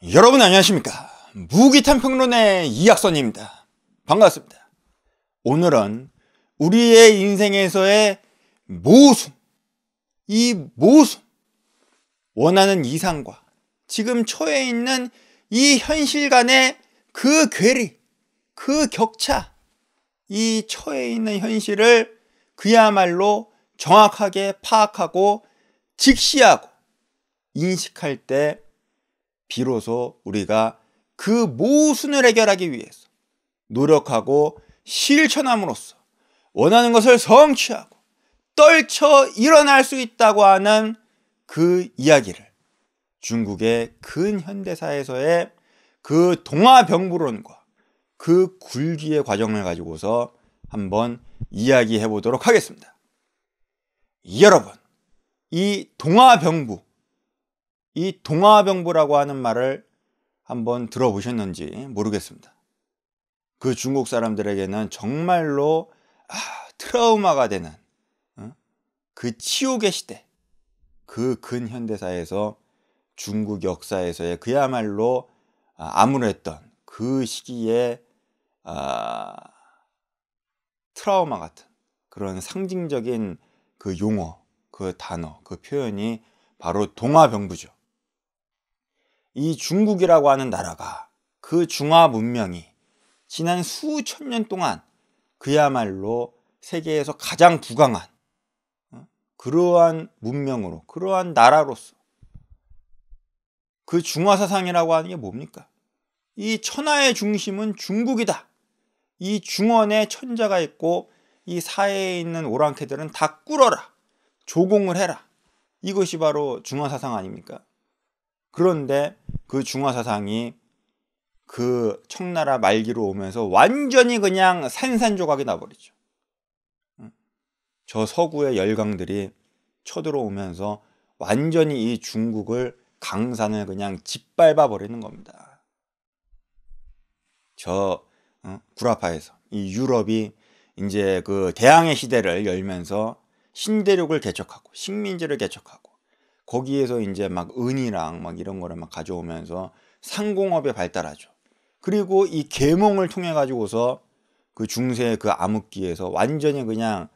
여러분 안녕하십니까? 무기탄평론의 이학선입니다. 반갑습니다. 오늘은 우리의 인생에서의 모순, 원하는 이상과 지금 처해 있는 이 현실 간의 그 괴리, 그 격차, 이 처해 있는 현실을 그야말로 정확하게 파악하고 직시하고 인식할 때 비로소 우리가 그 모순을 해결하기 위해서 노력하고 실천함으로써 원하는 것을 성취하고 떨쳐 일어날 수 있다고 하는 그 이야기를 중국의 근현대사에서의 그 동화병부론과 그 굴기의 과정을 가지고서 한번 이야기해 보도록 하겠습니다. 여러분, 이 동화병부라고 하는 말을 한번 들어보셨는지 모르겠습니다. 그 중국 사람들에게는 정말로 트라우마가 되는 그 치욕의 시대, 그 근현대사에서 중국 역사에서의 그야말로 암울했던 그 시기에 트라우마 같은 그런 상징적인 그 용어, 그 단어, 그 표현이 바로 동화병부죠. 이 중국이라고 하는 나라가 그 중화 문명이 지난 수천 년 동안 그야말로 세계에서 가장 부강한 그러한 문명으로, 그러한 나라로서 그 중화 사상이라고 하는 게 뭡니까? 이 천하의 중심은 중국이다. 이 중원에 천자가 있고 이 사해에 있는 오랑캐들은 다 꿇어라. 조공을 해라. 이것이 바로 중화 사상 아닙니까? 그런데 그 중화 사상이 그 청나라 말기로 오면서 완전히 그냥 산산조각이 나버리죠. 저 서구의 열강들이 쳐들어오면서 완전히 이 중국을 강산을 그냥 짓밟아 버리는 겁니다. 저 구라파에서 이 유럽이 이제 그 대항해 시대를 열면서 신대륙을 개척하고 식민지를 개척하고 거기에서 이제 막 은이랑 막 이런 거를 막 가져오면서 상공업에 발달하죠. 그리고 이 계몽을 통해 가지고서 그 중세의 그 암흑기에서 완전히 그냥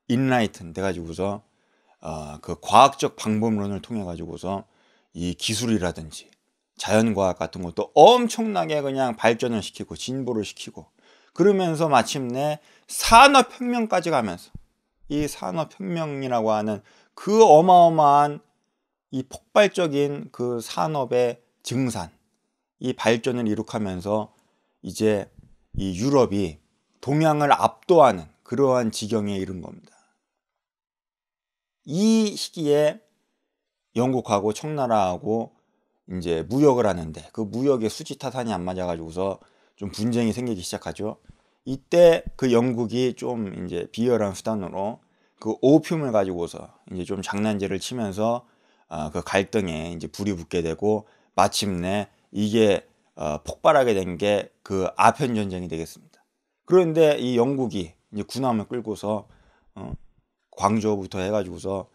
인라이튼 돼 가지고서 그 과학적 방법론을 통해 가지고서 이 기술이라든지 자연과학 같은 것도 엄청나게 그냥 발전을 시키고 진보를 시키고 그러면서 마침내 산업혁명까지 가면서 이 산업혁명이라고 하는 그 어마어마한 이 폭발적인 그 산업의 증산, 이 발전을 이룩하면서 이제 이 유럽이 동양을 압도하는 그러한 지경에 이른 겁니다. 이 시기에 영국하고 청나라하고 이제 무역을 하는데 그 무역의 수지타산이 안 맞아가지고서 좀 분쟁이 생기기 시작하죠. 이때 그 영국이 좀 이제 비열한 수단으로 그 오피움을 가지고서 이제 좀 장난질을 치면서 그 갈등에 이제 불이 붙게 되고 마침내 이게 폭발하게 된 게 그 아편 전쟁이 되겠습니다. 그런데 이 영국이 이제 군함을 끌고서 광저우부터 해가지고서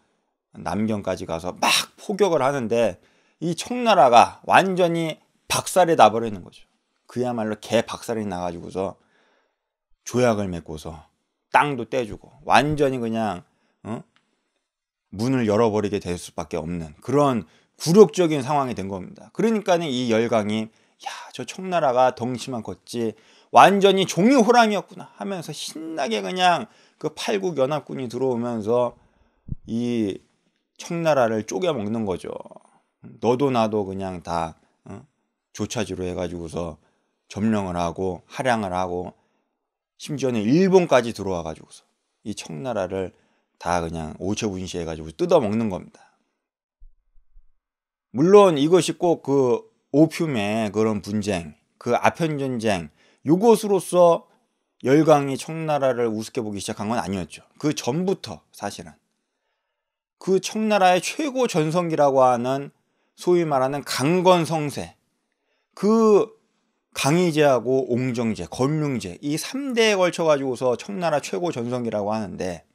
남경까지 가서 막 포격을 하는데 이 청나라가 완전히 박살이 나버리는 거죠. 그야말로 개 박살이 나가지고서 조약을 맺고서 땅도 떼주고 완전히 그냥 문을 열어버리게 될 수밖에 없는 그런 굴욕적인 상황이 된 겁니다. 그러니까는 이 열강이 저 청나라가 덩치만 컸지 완전히 종이 호랑이였구나 하면서 신나게 그냥 그 팔국연합군이 들어오면서 이 청나라를 쪼개 먹는 거죠. 너도 나도 그냥 다 조차지로 해가지고서 점령을 하고 할양을 하고 심지어는 일본까지 들어와 가지고서 이 청나라를 다 그냥 오처분시해 가지고 뜯어먹는 겁니다. 물론 이것이 꼭 그 오피움의 그런 분쟁, 그 아편 전쟁 요것으로서 열강이 청나라를 우습게 보기 시작한 건 아니었죠. 그 전부터 사실은 그 청나라의 최고 전성기라고 하는 소위 말하는 강건성세, 그 강희제하고 옹정제, 건륭제 이 3대에 걸쳐 가지고서 청나라 최고 전성기라고 하는데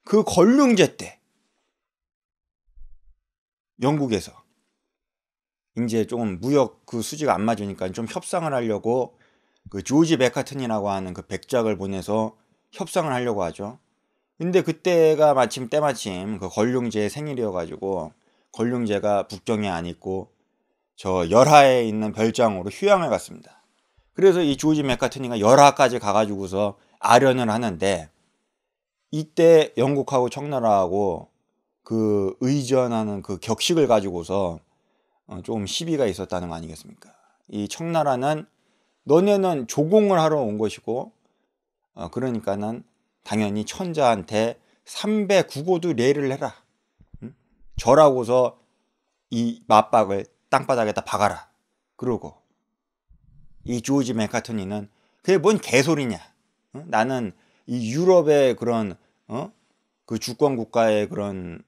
그 건륭제 때 영국에서 이제 좀 무역 그 수지가 안 맞으니까 좀 협상을 하려고 그 조지 맥카튼이라고 하는 그 백작을 보내서 협상을 하려고 하죠. 근데 그때가 마침 때마침 그 걸륭제의 생일이어가지고 걸륭제가 북경에 안 있고 저 열하에 있는 별장으로 휴양을 갔습니다. 그래서 이 조지 맥카트니가 열하까지 가가지고서 아련을 하는데 이때 영국하고 청나라하고 그 의전하는 그 격식을 가지고서 좀 시비가 있었다는 거 아니겠습니까? 이 청나라는 너네는 조공을 하러 온 것이고 그러니까는 당연히 천자한테 309고도礼를 해라. 응? 절하고서 이 맞박을 땅바닥에다 박아라. 그러고 이 조지 맥카트니는 그게 뭔 개소리냐. 나는 이 유럽의 그런 그 주권 국가의 그런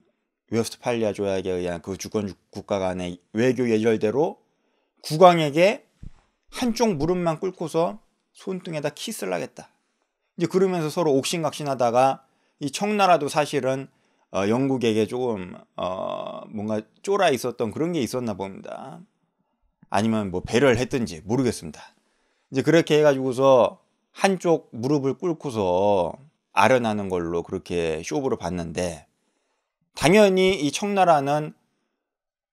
웨스트팔리아 조약에 의한 그 주권 국가 간의 외교 예절대로 국왕에게 한쪽 무릎만 꿇고서 손등에다 키스를 하겠다. 이제 그러면서 서로 옥신각신하다가 이 청나라도 사실은 영국에게 조금 뭔가 쫄아 있었던 그런 게 있었나 봅니다. 아니면 뭐 배려를 했든지 모르겠습니다. 이제 그렇게 해가지고서 한쪽 무릎을 꿇고서 아련하는 걸로 그렇게 쇼부를 봤는데 당연히 이 청나라는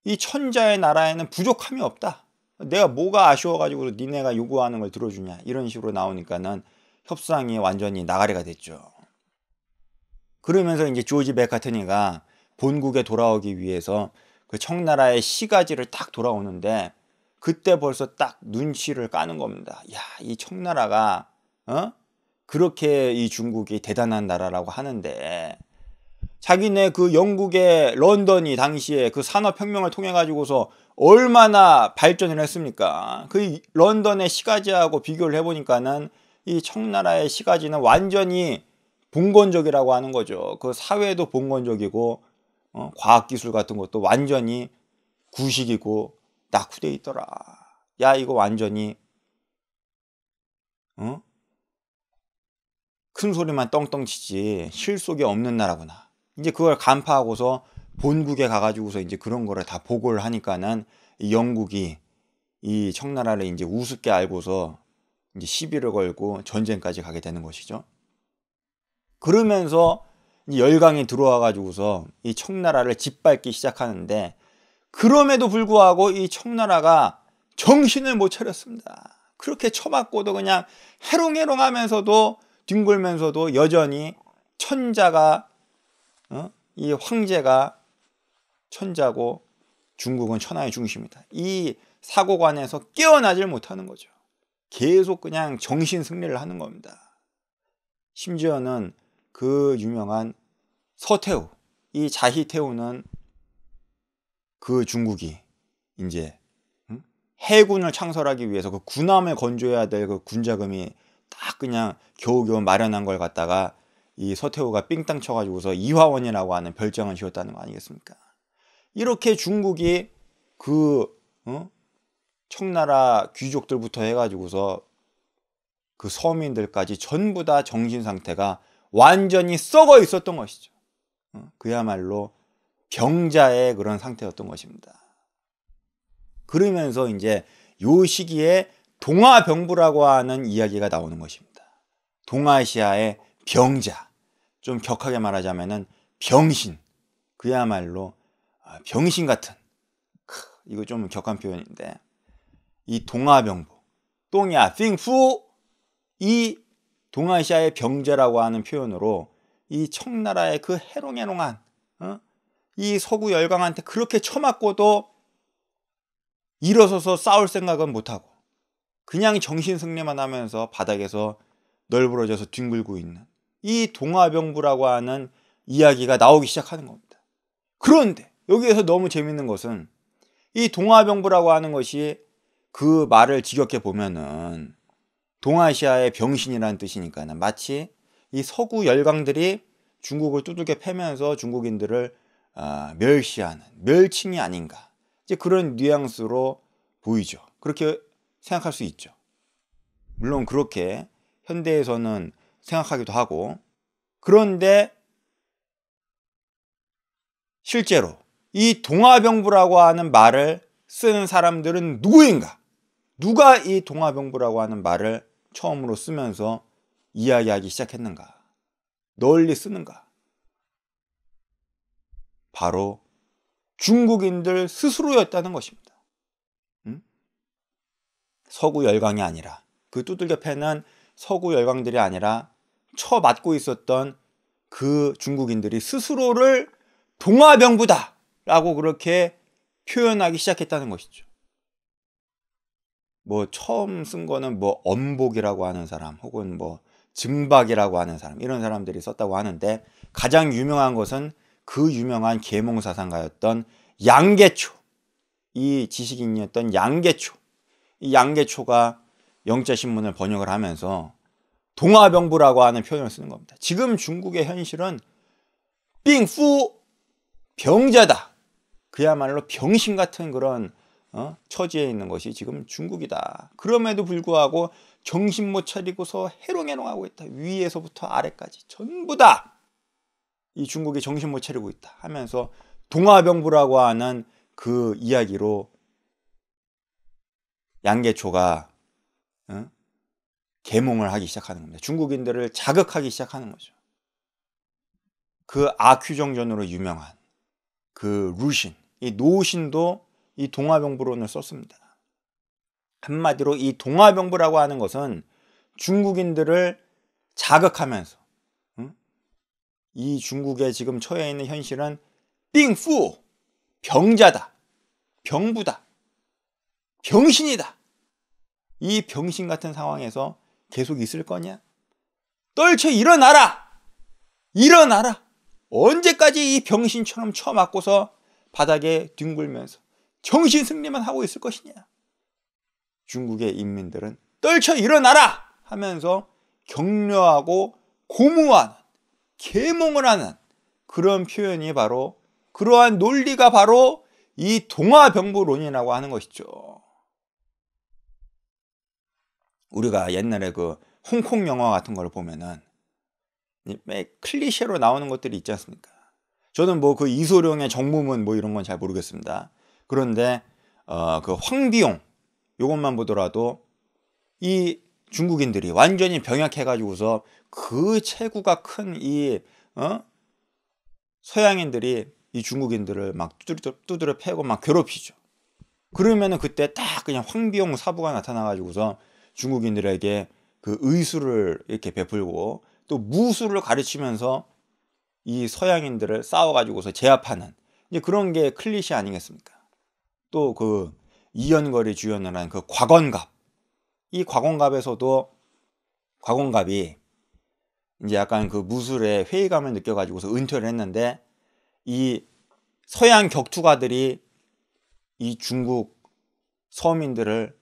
이 천자의 나라에는 부족함이 없다. 내가 뭐가 아쉬워가지고 니네가 요구하는 걸 들어주냐 이런 식으로 나오니까는 협상이 완전히 나가리가 됐죠. 그러면서 이제 조지 맥카트니가 본국에 돌아오기 위해서 그 청나라의 시가지를 딱 돌아오는데 그때 벌써 딱 눈치를 까는 겁니다. 야, 이 청나라가 그렇게 이 중국이 대단한 나라라고 하는데 자기네 그 영국의 런던이 당시에 그 산업혁명을 통해 가지고서 얼마나 발전을 했습니까? 그 런던의 시가지하고 비교를 해보니까는 이 청나라의 시가지는 완전히 봉건적이라고 하는 거죠. 그 사회도 봉건적이고 과학기술 같은 것도 완전히 구식이고 낙후돼 있더라. 야, 이거 완전히 큰 소리만 떵떵 치지 실속이 없는 나라구나. 이제 그걸 간파하고서 본국에 가가지고서 이제 그런 거를 다 보고를 하니까는 이 영국이 이 청나라를 이제 우습게 알고서 이제 시비를 걸고 전쟁까지 가게 되는 것이죠. 그러면서 이제 열강이 들어와 가지고서 이 청나라를 짓밟기 시작하는데 그럼에도 불구하고 이 청나라가 정신을 못 차렸습니다. 그렇게 쳐맞고도 그냥 해롱해롱하면서도 뒹굴면서도 여전히 천자가 이 황제가 천자고 중국은 천하의 중심이다. 이 사고관에서 깨어나질 못하는 거죠. 계속 그냥 정신 승리를 하는 겁니다. 심지어는 그 유명한 서태후, 이 자희태후는 그 중국이 이제 해군을 창설하기 위해서 그 군함을 건조해야 될 그 군자금이 딱 그냥 겨우겨우 마련한 걸 갖다가 이 서태후가 삥땅 쳐가지고서 이화원이라고 하는 별장을 지었다는 거 아니겠습니까? 이렇게 중국이 그 청나라 귀족들부터 해가지고서 그 서민들까지 전부 다 정신 상태가 완전히 썩어 있었던 것이죠. 그야말로 병자의 그런 상태였던 것입니다. 그러면서 이제 요 시기에 동아병부라고 하는 이야기가 나오는 것입니다. 동아시아의 병자, 좀 격하게 말하자면은 병신, 그야말로 병신 같은, 이거 좀 격한 표현인데 이 동아병부, 똥야, 핑푸, 이 동아시아의 병자라고 하는 표현으로 이 청나라의 그 해롱해롱한 이 서구 열강한테 그렇게 쳐맞고도 일어서서 싸울 생각은 못하고 그냥 정신승리만 하면서 바닥에서 널브러져서 뒹굴고 있는 이 동아병부라고 하는 이야기가 나오기 시작하는 겁니다. 그런데 여기에서 너무 재밌는 것은 이 동아병부라고 하는 것이 그 말을 직역해 보면은 동아시아의 병신이라는 뜻이니까는 마치 이 서구 열강들이 중국을 두들겨 패면서 중국인들을 멸시하는 멸칭이 아닌가, 이제 그런 뉘앙스로 보이죠. 그렇게 생각할 수 있죠. 물론 그렇게 현대에서는 생각하기도 하고, 그런데 실제로 이 동아병부라고 하는 말을 쓰는 사람들은 누구인가? 누가 이 동화병부라고 하는 말을 처음으로 쓰면서 이야기하기 시작했는가? 널리 쓰는가? 바로 중국인들 스스로였다는 것입니다. 서구 열강이 아니라, 그 두들겨 패는 서구 열강들이 아니라 쳐맞고 있었던 그 중국인들이 스스로를 동화병부다 라고 그렇게 표현하기 시작했다는 것이죠. 뭐 처음 쓴 거는 뭐 엄복이라고 하는 사람, 혹은 뭐 증박이라고 하는 사람, 이런 사람들이 썼다고 하는데, 가장 유명한 것은 그 유명한 계몽사상가였던 양계초, 이 지식인이었던 양계초, 이 양계초가 영자신문을 번역을 하면서 동화병부라고 하는 표현을 쓰는 겁니다. 지금 중국의 현실은 삥푸 병자다, 그야말로 병신 같은 그런 처지에 있는 것이 지금 중국이다. 그럼에도 불구하고 정신 못 차리고서 해롱해롱하고 있다. 위에서부터 아래까지 전부 다 이 중국이 정신 못 차리고 있다 하면서 동화병부라고 하는 그 이야기로 양계초가 계몽을 하기 시작하는 겁니다. 중국인들을 자극하기 시작하는 거죠. 그 아큐정전으로 유명한 그 루신, 이 노신도 이 동화병부론을 썼습니다. 한마디로 이 동화병부라고 하는 것은 중국인들을 자극하면서 이 중국에 지금 처해 있는 현실은 삥푸 병자다, 병부다, 병신이다. 이 병신 같은 상황에서 계속 있을 거냐? 떨쳐 일어나라! 일어나라! 언제까지 이 병신처럼 쳐맞고서 바닥에 뒹굴면서 정신 승리만 하고 있을 것이냐? 중국의 인민들은 떨쳐 일어나라! 하면서 격려하고 고무하는, 계몽을 하는 그런 표현이 바로, 그러한 논리가 바로 이 동화병부론이라고 하는 것이죠. 우리가 옛날에 그 홍콩 영화 같은 걸 보면은 클리셰로 나오는 것들이 있지 않습니까? 저는 뭐 그 이소룡의 정무문 뭐 이런 건 잘 모르겠습니다. 그런데 그 황비용 요것만 보더라도 이 중국인들이 완전히 병약해가지고서 그 체구가 큰 이 서양인들이 이 중국인들을 막 두드려 패고 막 괴롭히죠. 그러면은 그때 딱 그냥 황비용 사부가 나타나가지고서 중국인들에게 그 의술을 이렇게 베풀고 또 무술을 가르치면서 이 서양인들을 싸워가지고서 제압하는, 이제 그런 게 클리셰 아니겠습니까? 또 그 이연걸이 주연을 한 그 곽원갑, 이 곽원갑에서도 곽원갑이 이제 약간 그 무술에 회의감을 느껴가지고서 은퇴를 했는데, 이 서양 격투가들이 이 중국 서민들을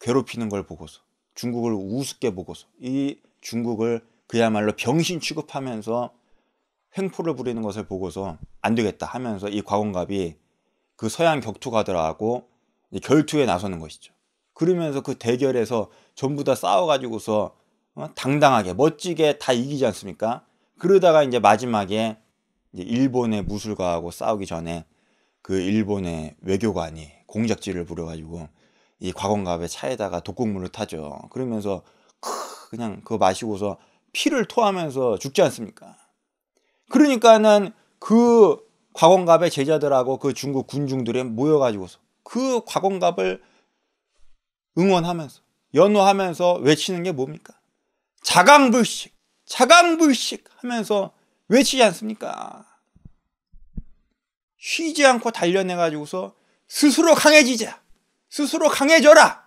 괴롭히는 걸 보고서, 중국을 우습게 보고서, 이 중국을 그야말로 병신 취급하면서 횡포를 부리는 것을 보고서 안 되겠다 하면서 이 곽원갑이 그 서양 격투가들하고 결투에 나서는 것이죠. 그러면서 그 대결에서 전부 다 싸워가지고서 당당하게 멋지게 다 이기지 않습니까? 그러다가 이제 마지막에 이제 일본의 무술가하고 싸우기 전에 그 일본의 외교관이 공작질을 부려가지고 이 곽원갑의 차에다가 독극물을 타죠. 그러면서 그냥 그거 마시고서 피를 토하면서 죽지 않습니까? 그러니까는 그 곽원갑의 제자들하고 그 중국 군중들이 모여가지고서 그 곽원갑을 응원하면서 연호하면서 외치는 게 뭡니까? 자강불식, 자강불식 하면서 외치지 않습니까? 쉬지 않고 단련해가지고서 스스로 강해지자, 스스로 강해져라,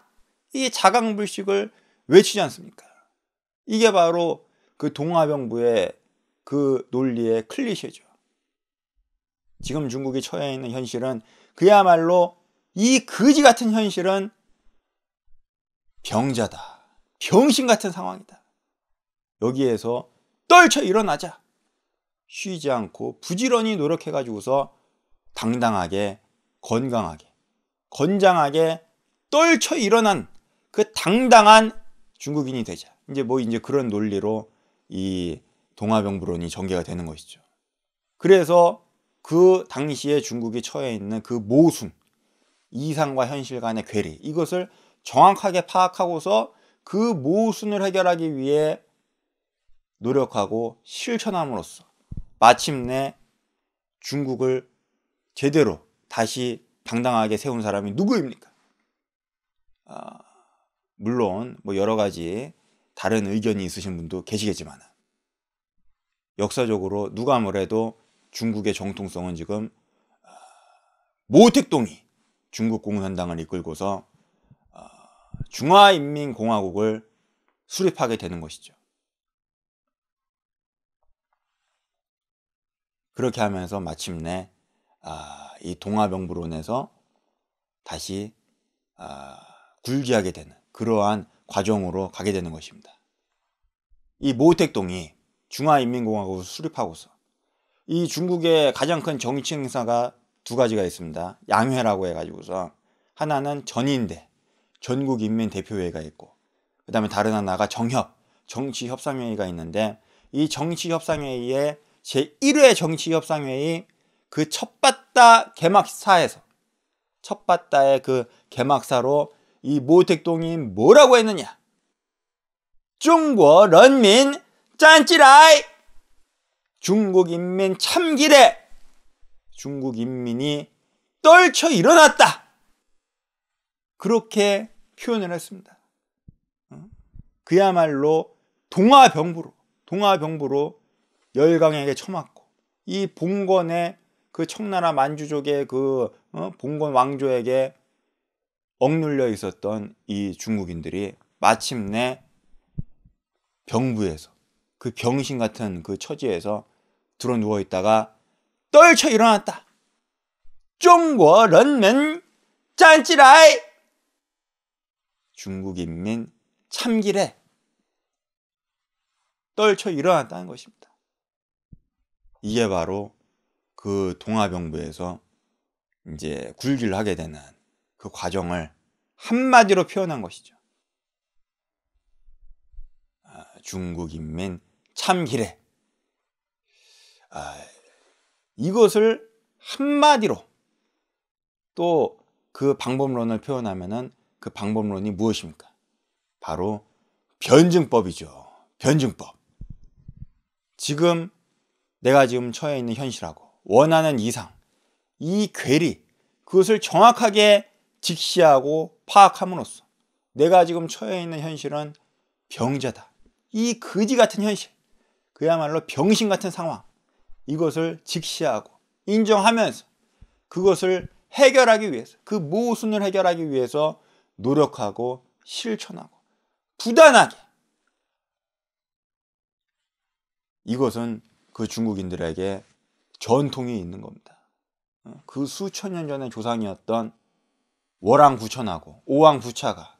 이 자강불식을 외치지 않습니까? 이게 바로 그 동화병부의 그 논리의 클리셰죠. 지금 중국이 처해 있는 현실은 그야말로, 이 거지 같은 현실은 병자다, 병신 같은 상황이다. 여기에서 떨쳐 일어나자, 쉬지 않고 부지런히 노력해가지고서 당당하게, 건강하게, 건장하게 떨쳐 일어난 그 당당한 중국인이 되자. 이제 그런 논리로 이 동화병부론이 전개가 되는 것이죠. 그래서 그 당시에 중국이 처해 있는 그 모순, 이상과 현실 간의 괴리, 이것을 정확하게 파악하고서 그 모순을 해결하기 위해 노력하고 실천함으로써 마침내 중국을 제대로 다시 당당하게 세운 사람이 누구입니까? 물론 뭐 여러 가지 다른 의견이 있으신 분도 계시겠지만 역사적으로 누가 뭐래도 중국의 정통성은 지금 모택동이 중국 공산당을 이끌고서 중화인민공화국을 수립하게 되는 것이죠. 그렇게 하면서 마침내 이 동아병부론에서 다시 굴기하게 되는 그러한 과정으로 가게 되는 것입니다. 이 모택동이 중화인민공화국을 수립하고서 이 중국의 가장 큰 정치 행사가 두 가지가 있습니다. 양회라고 해가지고서 하나는 전인대 전국인민대표회의가 있고, 그 다음에 다른 하나가 정협 정치협상회의가 있는데, 이 정치협상회의의 제1회 정치협상회의 그 첫바다 개막사에서 첫바다의 그 개막사로 이 모택동이 뭐라고 했느냐? 중국人民 짠찌라이, 중국인민 참기래, 중국인민이 떨쳐 일어났다, 그렇게 표현을 했습니다. 그야말로 동아병부로 열강에게 처맞고, 이 봉건의 그 청나라 만주족의 그 봉건 왕조에게 억눌려 있었던 이 중국인들이 마침내 병부에서, 그 병신 같은 그 처지에서 들어 누워 있다가 떨쳐 일어났다. 中国人民站起来, 중국인민 참기래, 떨쳐 일어났다는 것입니다. 이게 바로 그 동아병부에서 이제 굴기를 하게 되는 그 과정을 한마디로 표현한 것이죠. 중국인민 참기래. 이것을 한마디로 또 그 방법론을 표현하면은 그 방법론이 무엇입니까? 바로 변증법이죠. 변증법. 지금 내가 지금 처해 있는 현실하고 원하는 이상, 이 괴리, 그것을 정확하게 직시하고 파악함으로써 내가 지금 처해 있는 현실은 병자다, 이 거지 같은 현실, 그야말로 병신 같은 상황, 이것을 직시하고 인정하면서 그것을 해결하기 위해서, 그 모순을 해결하기 위해서 노력하고 실천하고 부단하게, 이것은 그 중국인들에게 전통이 있는 겁니다. 그 수천 년 전의 조상이었던 월왕부천하고 오왕부차가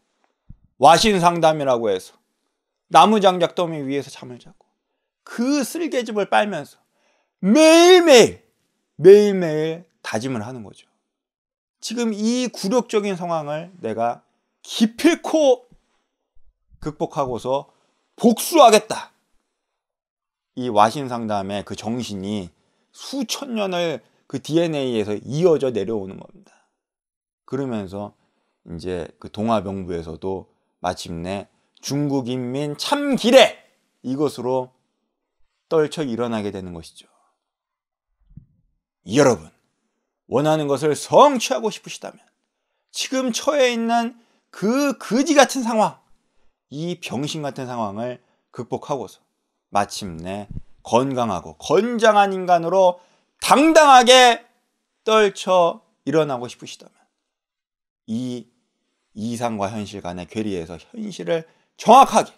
와신상담이라고 해서 나무장작더미 위에서 잠을 자고 그 쓸개즙을 빨면서 매일매일 다짐을 하는 거죠. 지금 이 굴욕적인 상황을 내가 기필코 극복하고서 복수하겠다. 이 와신상담의 그 정신이 수천 년을 그 DNA에서 이어져 내려오는 겁니다. 그러면서 이제 그 동아병부에서도 마침내 중국인민 참기래, 이것으로 떨쳐 일어나게 되는 것이죠. 여러분, 원하는 것을 성취하고 싶으시다면 지금 처해 있는 그 거지 같은 상황, 이 병신 같은 상황을 극복하고서 마침내 건강하고 건장한 인간으로 당당하게 떨쳐 일어나고 싶으시다면 이 이상과 현실 간의 괴리에서 현실을 정확하게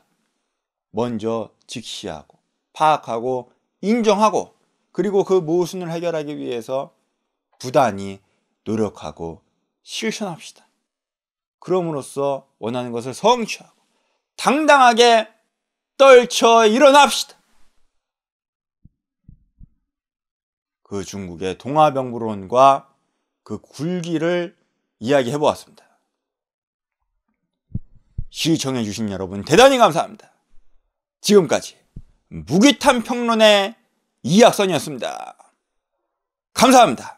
먼저 직시하고 파악하고 인정하고, 그리고 그 모순을 해결하기 위해서 부단히 노력하고 실천합시다. 그럼으로써 원하는 것을 성취하고 당당하게 떨쳐 일어납시다. 그 중국의 동아병부론과 그 굴기를 이야기해 보았습니다. 시청해 주신 여러분 대단히 감사합니다. 지금까지 무기탄 평론의 이학선이었습니다. 감사합니다.